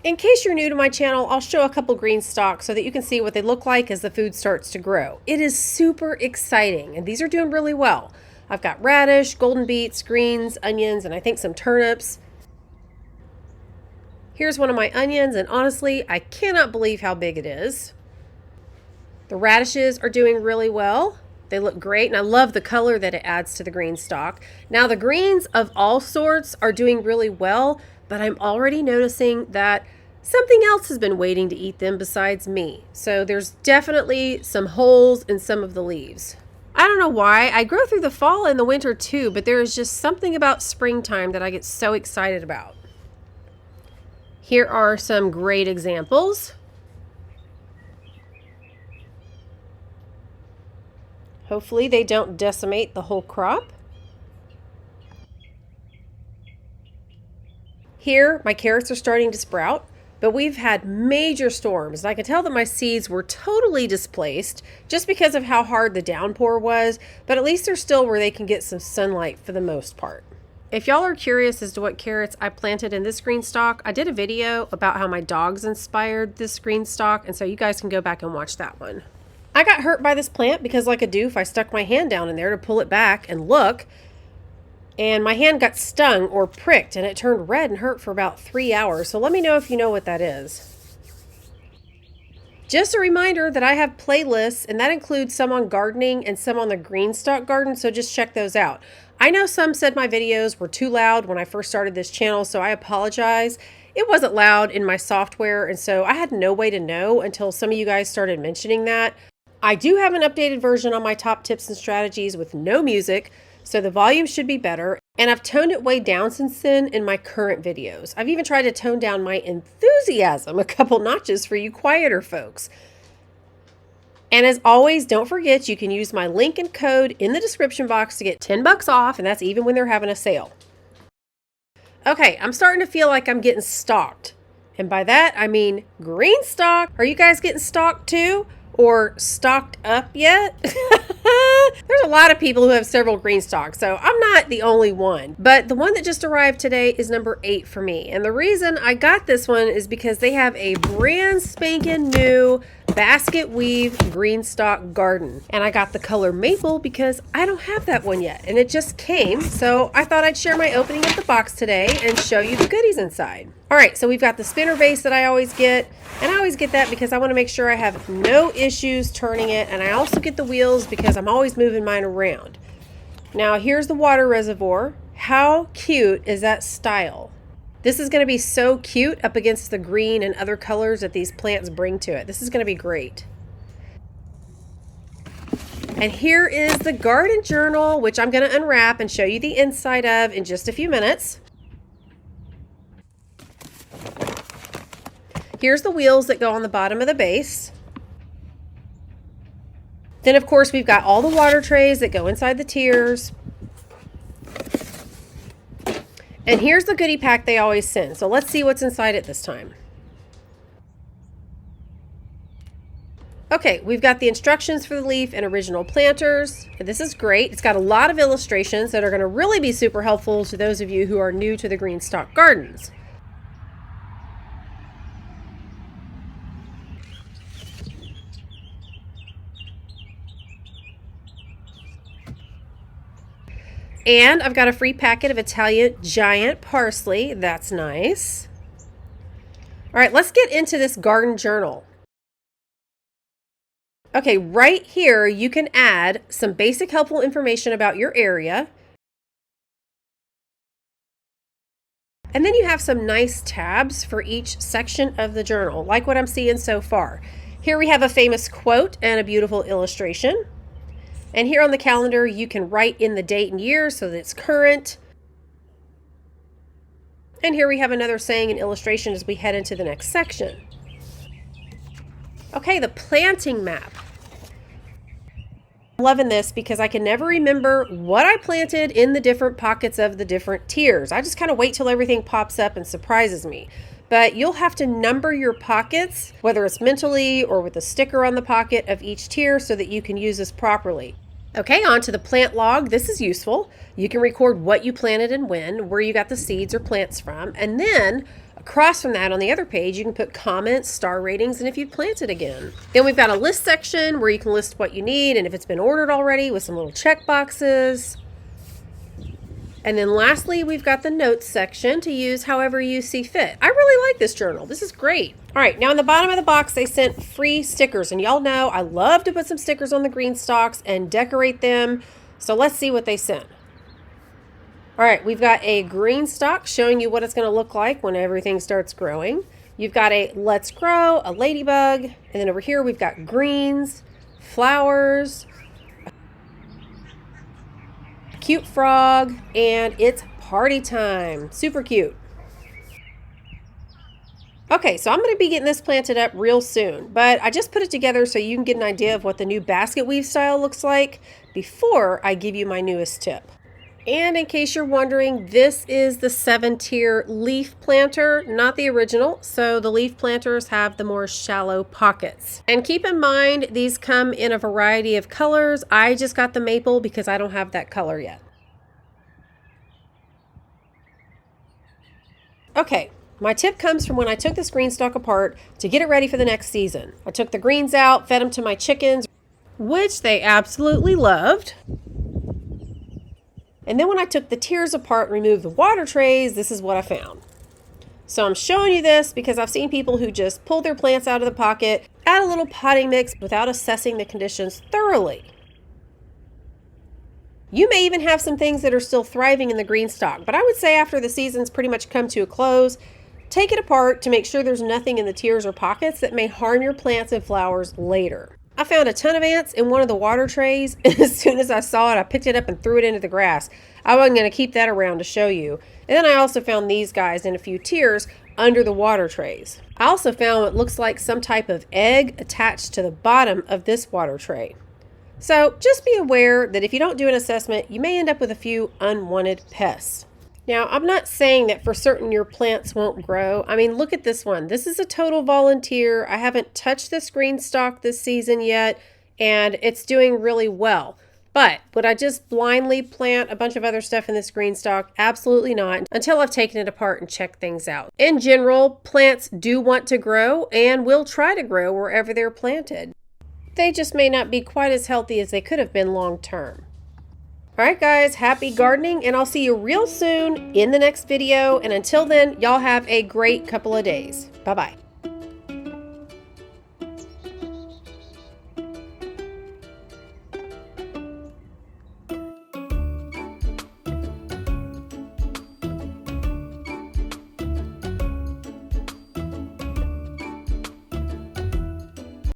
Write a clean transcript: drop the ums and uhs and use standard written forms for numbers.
In case you're new to my channel, I'll show a couple GreenStalk so that you can see what they look like as the food starts to grow. It is super exciting, and these are doing really well. I've got radish, golden beets, greens, onions, and I think some turnips. Here's one of my onions, and honestly, I cannot believe how big it is. The radishes are doing really well. They look great, and I love the color that it adds to the GreenStalk. Now, the greens of all sorts are doing really well, but I'm already noticing that something else has been waiting to eat them besides me. So there's definitely some holes in some of the leaves. I don't know why. I grow through the fall and the winter too, but there is just something about springtime that I get so excited about. Here are some great examples. Hopefully they don't decimate the whole crop. Here, my carrots are starting to sprout, but we've had major storms. And I can tell that my seeds were totally displaced just because of how hard the downpour was, but at least they're still where they can get some sunlight for the most part. If y'all are curious as to what carrots I planted in this GreenStalk, I did a video about how my dogs inspired this GreenStalk, and so you guys can go back and watch that one. I got hurt by this plant because, like a doof, I stuck my hand down in there to pull it back and look, and my hand got stung or pricked, and it turned red and hurt for about 3 hours. So let me know if you know what that is. Just a reminder that I have playlists, and that includes some on gardening and some on the GreenStalk Garden, so just check those out. I know some said my videos were too loud when I first started this channel, so I apologize. It wasn't loud in my software, and so I had no way to know until some of you guys started mentioning that. I do have an updated version on my top tips and strategies with no music, so the volume should be better, and I've toned it way down since then in my current videos. I've even tried to tone down my enthusiasm a couple notches for you quieter folks. And as always, don't forget you can use my link and code in the description box to get $10 off, and that's even when they're having a sale. Okay, I'm starting to feel like I'm getting stalked. And by that, I mean GreenStalk. Are you guys getting stalked too? Or stocked up yet? There's a lot of people who have several GreenStalks, so I'm not the only one. But the one that just arrived today is number 8 for me. And the reason I got this one is because they have a brand spanking new basket weave GreenStalk Garden. And I got the color maple because I don't have that one yet. And it just came, so I thought I'd share my opening of the box today and show you the goodies inside. All right, so we've got the spinner vase that I always get, and I always get that because I want to make sure I have no issues turning it, and I also get the wheels because I'm always moving mine around. Now, here's the water reservoir. How cute is that style? This is going to be so cute up against the green and other colors that these plants bring to it. This is going to be great. And here is the garden journal, which I'm going to unwrap and show you the inside of in just a few minutes. Here's the wheels that go on the bottom of the base. Then, of course, we've got all the water trays that go inside the tiers. And here's the goodie pack they always send. So let's see what's inside it this time. Okay, we've got the instructions for the leaf and original planters. And this is great. It's got a lot of illustrations that are going to really be super helpful to those of you who are new to the GreenStalk Gardens. And I've got a free packet of Italian giant parsley. That's nice. All right, let's get into this garden journal. Okay, right here you can add some basic helpful information about your area. And then you have some nice tabs for each section of the journal, like what I'm seeing so far. Here we have a famous quote and a beautiful illustration. And here on the calendar, you can write in the date and year so that it's current. And here we have another saying and illustration as we head into the next section. Okay, the planting map. I'm loving this because I can never remember what I planted in the different pockets of the different tiers. I just kind of wait till everything pops up and surprises me. But you'll have to number your pockets, whether it's mentally or with a sticker on the pocket of each tier so that you can use this properly. Okay, on to the plant log. This is useful. You can record what you planted and when, where you got the seeds or plants from, and then Across from that, on the other page, you can put comments, star ratings, and if you'd plant it again. Then we've got a list section where you can list what you need and if it's been ordered already with some little check boxes. And then lastly, we've got the notes section to use however you see fit. I really like this journal. This is great. All right, now in the bottom of the box, they sent free stickers. And y'all know I love to put some stickers on the GreenStalks and decorate them. So let's see what they sent. All right, we've got a GreenStalk showing you what it's going to look like when everything starts growing. You've got a Let's Grow, a ladybug, and then over here we've got greens, flowers, a cute frog, and it's party time. Super cute. Okay, so I'm going to be getting this planted up real soon, but I just put it together so you can get an idea of what the new basket weave style looks like before I give you my newest tip. And in case you're wondering, this is the 7-tier leaf planter, not the original. So the leaf planters have the more shallow pockets. And keep in mind, these come in a variety of colors. I just got the maple because I don't have that color yet. Okay, my tip comes from when I took this GreenStalk apart to get it ready for the next season. I took the greens out, fed them to my chickens, which they absolutely loved. And then when I took the tiers apart and removed the water trays, this is what I found. So I'm showing you this because I've seen people who just pull their plants out of the pocket, add a little potting mix without assessing the conditions thoroughly. You may even have some things that are still thriving in the GreenStalk, but I would say after the season's pretty much come to a close, take it apart to make sure there's nothing in the tiers or pockets that may harm your plants and flowers later. I found a ton of ants in one of the water trays, and as soon as I saw it, I picked it up and threw it into the grass. I wasn't going to keep that around to show you. And then I also found these guys in a few tiers under the water trays. I also found what looks like some type of egg attached to the bottom of this water tray. So just be aware that if you don't do an assessment, you may end up with a few unwanted pests. Now, I'm not saying that for certain your plants won't grow. I mean, look at this one. This is a total volunteer. I haven't touched this GreenStalk this season yet, and it's doing really well. But would I just blindly plant a bunch of other stuff in this GreenStalk? Absolutely not, until I've taken it apart and checked things out. In general, plants do want to grow and will try to grow wherever they're planted. They just may not be quite as healthy as they could have been long term. All right, guys, happy gardening, and I'll see you real soon in the next video. And until then, y'all have a great couple of days. Bye-bye.